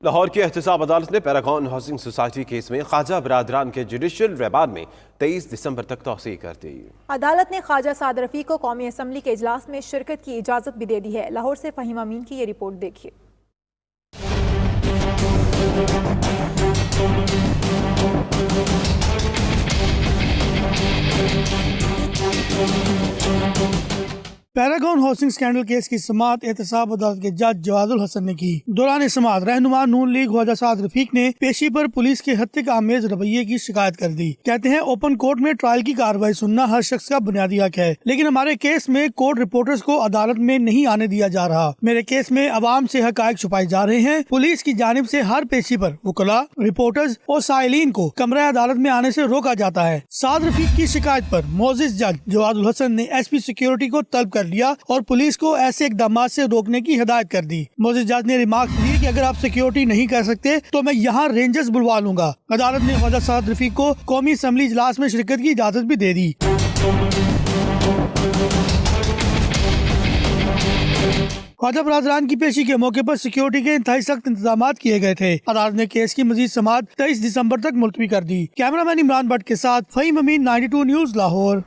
لاہور کی احتساب عدالت نے پیراگون ہاؤسنگ سوسائٹی کیس میں خواجہ برادران کے جوڈیشل ریمانڈ میں 23 دسمبر تک توسیع کر دی۔ عدالت نے خواجہ سعد رفیق کو قومی اسمبلی کے اجلاس میں شرکت کی اجازت بھی دے دی ہے۔ لاہور سے فہیم امین کی یہ رپورٹ دیکھیے۔ پیراگون ہاؤسنگ سکینڈل کیس کی سماعت احتساب عدالت کے جج جواد الحسن نے کی۔ دوران سماعت رہنما نون لیگ خواجہ سعد رفیق نے پیشی پر پولیس کے ہتک آمیز رویے کی شکایت کر دی۔ کہتے ہیں اوپن کورٹ میں ٹرائل کی کارروائی سننا ہر شخص کا بنیادی حق ہے، لیکن ہمارے کیس میں کورٹ رپورٹرز کو عدالت میں نہیں آنے دیا جا رہا۔ میرے کیس میں عوام سے حقائق چھپائے جا رہے ہیں۔ پولیس کی جانب سے ہر پیشی پر وکلاء، رپورٹرز اور سائلین کو کمرہ عدالت میں آنے سے روکا جاتا ہے۔ سعد رفیق کی شکایت پر معزز جج جواد الحسن نے ایس پی سیکیورٹی کو طلب کر لیا اور پولیس کو ایسے اقدامات سے روکنے کی ہدایت کر دی۔ معزز جج نے ریمارکس دی کہ اگر آپ سیکیورٹی نہیں کر سکتے تو میں یہاں رینجرز بلوا لوں گا۔ عدالت نے خواجہ سعد رفیق کو قومی اسمبلی اجلاس میں شرکت کی اجازت بھی دے دی۔ خواجہ برادران کی پیشی کے موقع پر سیکیورٹی کے انتہائی سخت انتظامات کیے گئے تھے۔ عدالت نے کیس کی مزید سماعت 23 دسمبر تک ملتوی کر دی۔ کیمرہ مین عمران بٹ کے ساتھ فہیم امین، 92 نیوز، لاہور۔